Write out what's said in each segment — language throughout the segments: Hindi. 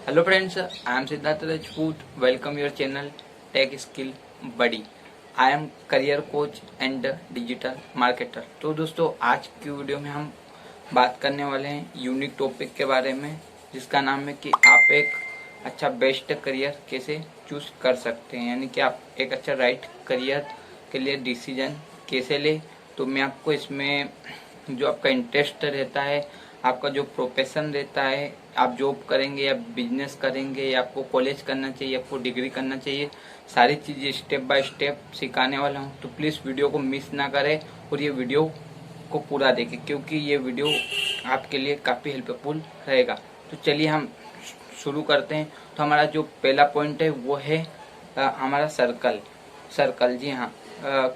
Hello friends, I am Siddharth Rajput. Welcome your channel Tech Skill Buddy. I am career coach and digital marketer. तो दोस्तों आज की वीडियो में हम बात करने वाले हैं यूनिक टॉपिक के बारे में, जिसका नाम है कि आप एक अच्छा बेस्ट करियर कैसे चूज कर सकते हैं, यानी कि आप एक अच्छा राइट करियर के लिए डिसीजन कैसे ले। तो मैं आपको इसमें जो आपका इंटरेस्ट रहता है, आपका जो प्रोफेशन रहता है, आप जॉब करेंगे या बिजनेस करेंगे या आपको कॉलेज करना चाहिए, आपको डिग्री करना चाहिए, सारी चीज़ें स्टेप बाय स्टेप सिखाने वाला हूँ। तो प्लीज़ वीडियो को मिस ना करें और ये वीडियो को पूरा देखें, क्योंकि ये वीडियो आपके लिए काफ़ी हेल्पफुल रहेगा। तो चलिए हम शुरू करते हैं। तो हमारा जो पहला पॉइंट है वो है हमारा सर्कल। जी हाँ,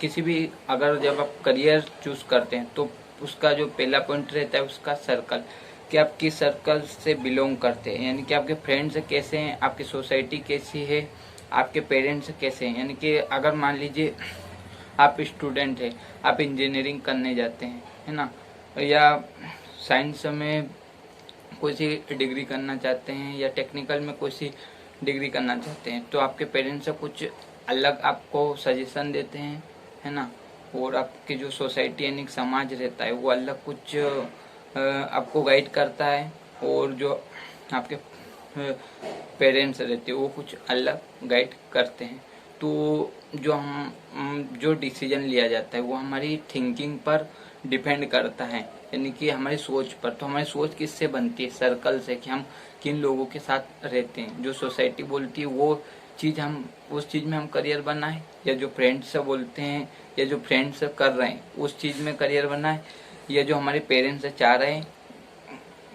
किसी भी अगर जब आप करियर चूज करते हैं तो उसका जो पहला पॉइंट रहता है उसका सर्कल, कि आप किस सर्कल से बिलोंग करते हैं, यानी कि आपके फ्रेंड्स कैसे हैं, आपकी सोसाइटी कैसी है, आपके पेरेंट्स कैसे हैं। यानी कि अगर मान लीजिए आप स्टूडेंट हैं, आप इंजीनियरिंग करने जाते हैं, है ना, या साइंस में कोई सी डिग्री करना चाहते हैं या टेक्निकल में कोई सी डिग्री करना चाहते हैं, तो आपके पेरेंट्स से कुछ अलग आपको सजेशन देते हैं, है ना। और आपकी जो सोसाइटी यानी समाज रहता है वो अलग कुछ आपको गाइड करता है, और जो आपके पेरेंट्स रहते हैं वो कुछ अलग गाइड करते हैं। तो जो डिसीजन लिया जाता है वो हमारी थिंकिंग पर डिपेंड करता है, यानी कि हमारी सोच पर। तो हमारी सोच किससे बनती है? सर्कल से, कि हम किन लोगों के साथ रहते हैं। जो सोसाइटी बोलती है वो चीज हम उस चीज में हम करियर बनाए, या जो फ्रेंड्स बोलते हैं या जो फ्रेंड्स कर रहे हैं उस चीज में करियर बनाए, या जो हमारे पेरेंट्स चाह रहे हैं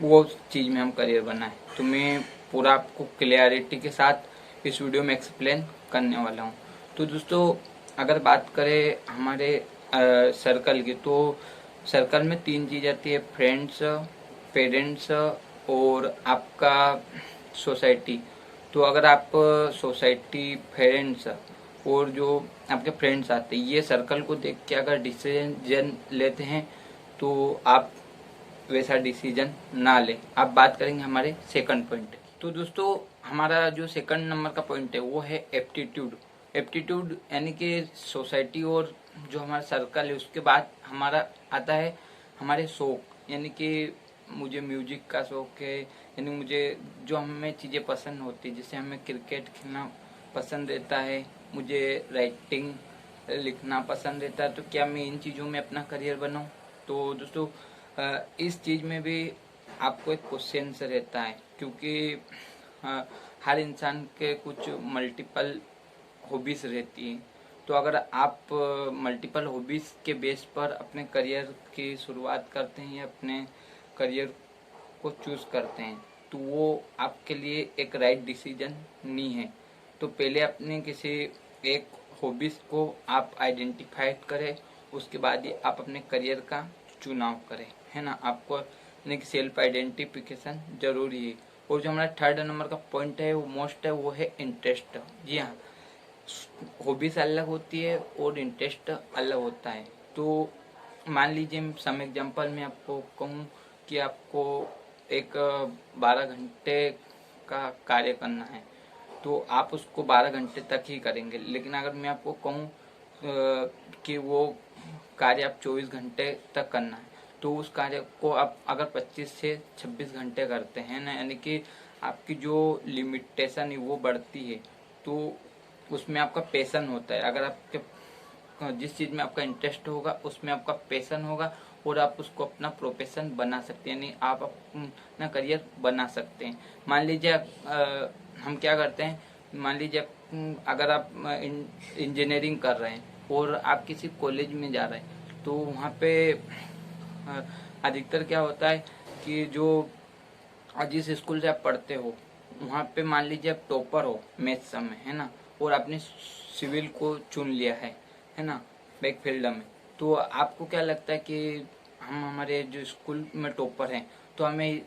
वो चीज में हम करियर बनाए। तो मैं पूरा आपको क्लियरिटी के साथ इस वीडियो में एक्सप्लेन करने वाला हूँ। तो दोस्तों अगर बात करें हमारे सर्कल की, तो सर्कल में तीन चीज आती है: फ्रेंड्स, पेरेंट्स और आपका सोसाइटी। तो अगर आप सोसाइटी, पेरेंट्स और जो आपके फ्रेंड्स आते हैं, ये सर्कल को देख के अगर डिसीजन लेते हैं तो आप वैसा डिसीजन ना ले। अब बात करेंगे हमारे सेकंड पॉइंट। तो दोस्तों हमारा जो सेकंड नंबर का पॉइंट है वो है एप्टीट्यूड। एप्टीट्यूड यानी कि सोसाइटी और जो हमारा सर्कल है उसके बाद हमारा आता है हमारे शौक, यानी कि मुझे म्यूजिक का शौक है, यानी मुझे जो हमें चीज़ें पसंद होती है, जैसे हमें क्रिकेट खेलना पसंद रहता है, मुझे राइटिंग लिखना पसंद रहता है, तो क्या मैं इन चीज़ों में अपना करियर बनाऊं? तो दोस्तों इस चीज में भी आपको एक क्वेश्चन से रहता है, क्योंकि हर इंसान के कुछ मल्टीपल हॉबीज रहती हैं। तो अगर आप मल्टीपल हॉबीज के बेस पर अपने करियर की शुरुआत करते हैं या अपने करियर को चूज करते हैं, तो वो आपके लिए एक राइट डिसीजन नहीं है। तो पहले अपने किसी एक हॉबीज को आप आइडेंटिफाइड करें, उसके बाद ही आप अपने करियर का चुनाव करें, है ना। आपको यानी कि सेल्फ आइडेंटिफिकेशन जरूरी है। और जो हमारा थर्ड नंबर का पॉइंट है वो मोस्ट है, वो है इंटरेस्ट। जी हाँ, हॉबीज अलग होती है और इंटरेस्ट अलग होता है। तो मान लीजिए सम एग्जांपल में आपको कहूँ कि आपको एक 12 घंटे का कार्य करना है, तो आप उसको 12 घंटे तक ही करेंगे। लेकिन अगर मैं आपको कहूँ कि वो कार्य आप 24 घंटे तक करना है, तो उस कार्य को आप अगर 25 से 26 घंटे करते हैं ना, यानी कि आपकी जो लिमिटेशन है वो बढ़ती है। तो उसमें आपका पैशन होता है। अगर आपके जिस चीज में आपका इंटरेस्ट होगा उसमें आपका पैशन होगा, और आप उसको अपना प्रोफेशन बना सकते हैं, यानी आप अपना करियर बना सकते हैं। मान लीजिए हम क्या करते हैं, मान लीजिए अगर आप इंजीनियरिंग कर रहे हैं और आप किसी कॉलेज में जा रहे हैं, तो वहाँ पे अधिकतर क्या होता है कि जो जिस स्कूल से आप पढ़ते हो वहाँ पे मान लीजिए आप टॉपर हो मैथ्स में, है ना, और आपने सिविल को चुन लिया है ना, बैक फील्ड में। तो आपको क्या लगता है कि हम हमारे जो स्कूल में टॉपर हैं तो हमें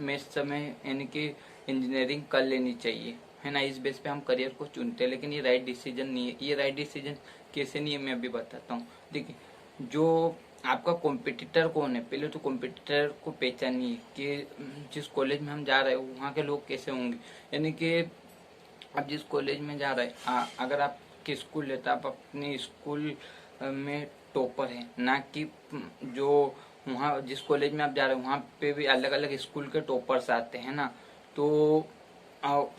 मैथ्स में यानी कि इंजीनियरिंग कर लेनी चाहिए, है ना। इस बेस पे हम करियर को चुनते हैं, लेकिन ये राइट डिसीजन नहीं है। ये राइट डिसीजन कैसे नहीं है मैं अभी बताता हूँ। देखिए, जो आपका कॉम्पिटिटर कौन है, पहले तो कॉम्पिटिटर को पहचानिए कि जिस कॉलेज में हम जा रहे हैं वहाँ के लोग कैसे होंगे। यानी कि आप जिस कॉलेज में जा रहे हैं, अगर आपकी स्कूल है तो आप अपने स्कूल में टॉपर हैं, ना कि जो वहाँ जिस कॉलेज में आप जा रहे हैं वहाँ पे भी अलग अलग स्कूल के टॉपर्स आते हैं ना, तो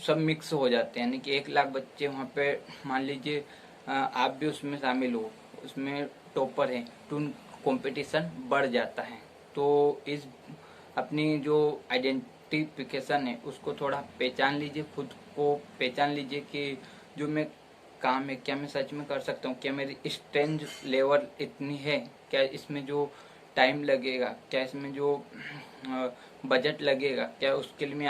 सब मिक्स हो जाते हैं। यानी कि 1 लाख बच्चे वहाँ पे, मान लीजिए आप भी उसमें शामिल हो, उसमें टॉपर हैं, तो कंपटीशन बढ़ जाता है। तो इस अपनी जो आइडेंटिफिकेशन है उसको थोड़ा पहचान लीजिए, खुद को पहचान लीजिए कि जो मैं काम है क्या मैं सच में कर सकता हूँ, क्या मेरी स्ट्रेंथ लेवल इतनी है, क्या इसमें जो टाइम लगेगा, क्या इसमें जो बजट लगेगा, क्या उसके लिए मैं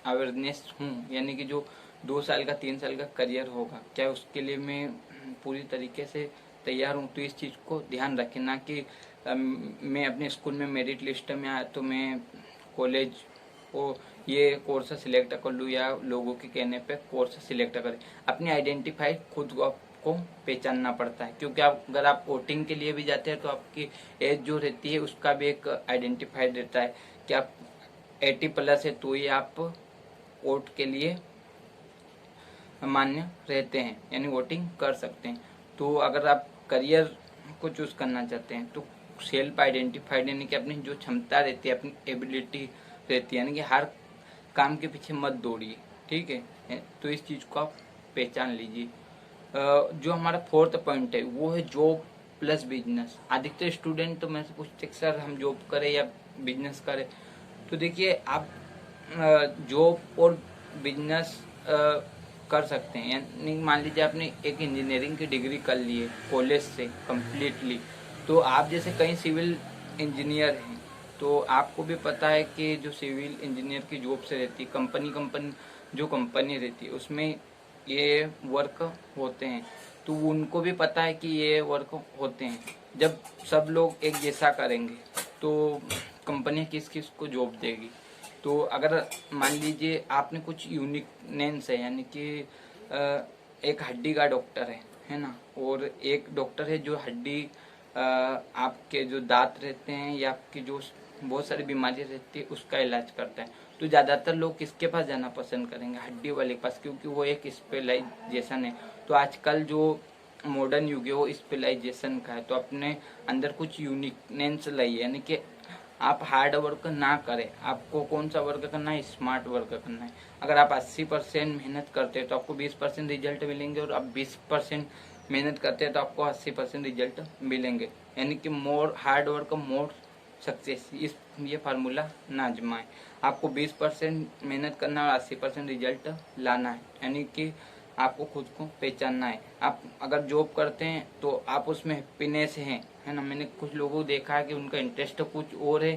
अवेयरनेस हूँ। यानी कि जो 2 साल का 3 साल का करियर होगा, क्या उसके लिए मैं पूरी तरीके से तैयार हूँ। तो इस चीज़ को ध्यान रखें, ना कि मैं अपने स्कूल में मेरिट लिस्ट में आया तो मैं कॉलेज को ये कोर्स सिलेक्ट कर लूँ या लोगों के कहने पे कोर्स सिलेक्ट करें। अपनी आइडेंटिफाई खुद को आपको पहचानना पड़ता है, क्योंकि आप अगर आप वोटिंग के लिए भी जाते हैं तो आपकी एज जो रहती है उसका भी एक आइडेंटिफाई रहता है कि आप 80+ है तो ही आप वोट के लिए मान्य रहते हैं, यानी वोटिंग कर सकते हैं। तो अगर आप करियर को चूज करना चाहते हैं तो सेल्फ आइडेंटिफाइड, यानी कि अपनी जो क्षमता रहती है, अपनी एबिलिटी रहती है, यानी कि हर काम के पीछे मत दौड़िए, ठीक है। तो इस चीज को आप पहचान लीजिए। जो हमारा 4th पॉइंट है वो है जॉब प्लस बिजनेस। अधिकतर स्टूडेंट तो मैं से पूछते सर हम जॉब करें या बिजनेस करें, तो देखिए आप जॉब और बिजनेस कर सकते हैं। यानी मान लीजिए आपने एक इंजीनियरिंग की डिग्री कर ली है कॉलेज से कम्प्लीटली, तो आप जैसे कई सिविल इंजीनियर हैं तो आपको भी पता है कि जो सिविल इंजीनियर की जॉब से रहती है, कंपनी जो कंपनी रहती है उसमें ये वर्क होते हैं, तो उनको भी पता है कि ये वर्क होते हैं। जब सब लोग एक जैसा करेंगे तो कंपनी किस किस को जॉब देगी। तो अगर मान लीजिए आपने कुछ यूनिकनेस है, यानी कि एक हड्डी का डॉक्टर है ना, और एक डॉक्टर है जो हड्डी आपके जो दांत रहते हैं या आपकी जो बहुत सारी बीमारी रहती है उसका इलाज करता है, तो ज्यादातर लोग किसके पास जाना पसंद करेंगे, हड्डी वाले के पास, क्योंकि वो एक स्पेशलाइजेशन है। तो आजकल जो मॉडर्न युग है वो स्पेशलाइजेशन का है, तो अपने अंदर कुछ यूनिकनेस लाइए, यानी कि आप हार्ड वर्क ना करें। आपको कौन सा वर्क करना है, स्मार्ट वर्क करना है। अगर आप 80% मेहनत करते हैं तो आपको 20% रिजल्ट मिलेंगे, और आप 20% मेहनत करते हैं तो आपको 80% रिजल्ट मिलेंगे। यानी कि मोर हार्ड वर्क मोर सक्सेस, इस ये फार्मूला ना आजमाएं। आपको 20% मेहनत करना है और 80% रिजल्ट लाना है, यानी कि आपको खुद को पहचानना है। आप अगर जॉब करते हैं तो आप उसमें हैप्पीनेस है ना। मैंने कुछ लोगों को देखा है कि उनका इंटरेस्ट कुछ और है,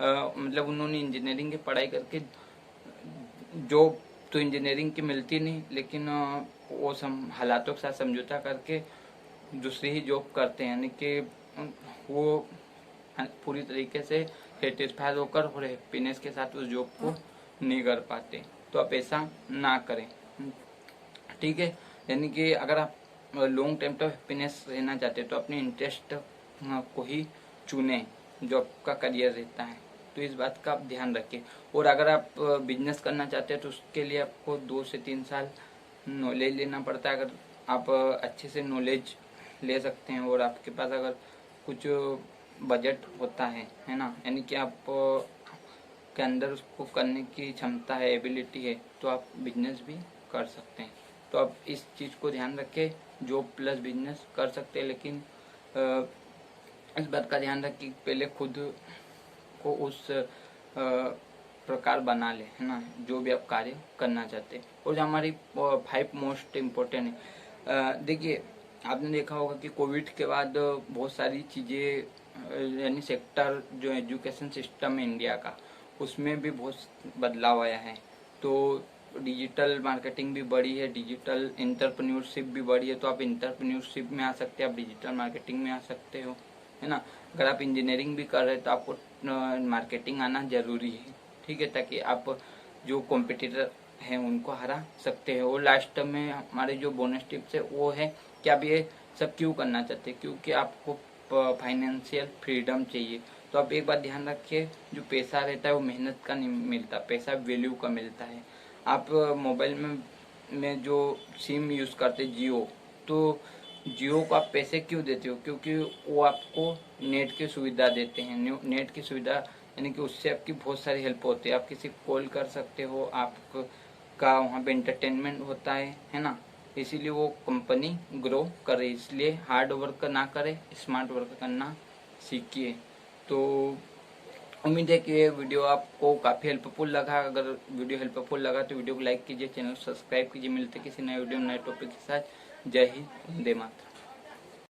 मतलब उन्होंने इंजीनियरिंग की पढ़ाई करके जॉब तो इंजीनियरिंग की मिलती नहीं, लेकिन वो हालातों के साथ समझौता करके दूसरी ही जॉब करते हैं, यानी कि वो पूरी तरीके से सेटिस्फाइड होकर और हैप्पीनेस के साथ उस जॉब को नहीं कर पाते। तो आप ऐसा ना करें, ठीक है। यानी कि अगर आप लॉन्ग टाइम तक हैप्पीनेस रहना चाहते हैं तो अपने इंटरेस्ट को ही चुने जो आपका करियर रहता है। तो इस बात का आप ध्यान रखें। और अगर आप बिजनेस करना चाहते हैं तो उसके लिए आपको 2 से 3 साल नॉलेज लेना पड़ता है। अगर आप अच्छे से नॉलेज ले सकते हैं और आपके पास अगर कुछ बजट होता है ना, यानी कि आप के अंदर उसको करने की क्षमता है, एबिलिटी है, तो आप बिजनेस भी कर सकते हैं। तो आप इस चीज़ को ध्यान रखें, जॉब प्लस बिजनेस कर सकते हैं, लेकिन इस बात का ध्यान रखें कि पहले खुद को उस प्रकार बना ले, है ना, जो भी आप कार्य करना चाहते हैं। और जो हमारी 5 मोस्ट इम्पोर्टेंट है, देखिए आपने देखा होगा कि कोविड के बाद बहुत सारी चीज़ें, यानी सेक्टर जो एजुकेशन सिस्टम है इंडिया का, उसमें भी बहुत बदलाव आया है। तो डिजिटल मार्केटिंग भी बढ़ी है, डिजिटल एंटरप्रेन्योरशिप भी बढ़ी है। तो आप एंटरप्रेन्योरशिप में आ सकते हैं, आप डिजिटल मार्केटिंग में आ सकते हो, है ना। अगर आप इंजीनियरिंग भी कर रहे हैं तो आपको मार्केटिंग आना जरूरी है, ठीक है, ताकि आप जो कॉम्पिटिटर हैं उनको हरा सकते हैं। और लास्ट में हमारे जो बोनस टिप्स है वो है कि आप ये सब क्यों करना चाहते हैं, क्योंकि आपको फाइनेंशियल फ्रीडम चाहिए। तो आप एक बात ध्यान रखिए, जो पैसा रहता है वो मेहनत का नहीं मिलता, पैसा वैल्यू का मिलता है। आप मोबाइल में जो सिम यूज़ करते जियो, तो जियो को आप पैसे क्यों देते हो? क्योंकि वो आपको नेट की सुविधा देते हैं। नेट की सुविधा यानी कि उससे आपकी बहुत सारी हेल्प होती है। आप किसी को कॉल कर सकते हो, आपका वहाँ पे एंटरटेनमेंट होता है ना। इसीलिए वो कंपनी ग्रो करे। इसलिए हार्ड वर्क ना करे, स्मार्ट वर्क करना सीखिए। तो उम्मीद है कि ये वीडियो आपको काफ़ी हेल्पफुल लगा। अगर वीडियो हेल्पफुल लगा तो वीडियो को लाइक कीजिए, चैनल को सब्सक्राइब कीजिए। मिलते किसी नए वीडियो नए टॉपिक के साथ। जय हिंद, वंदे मातरम।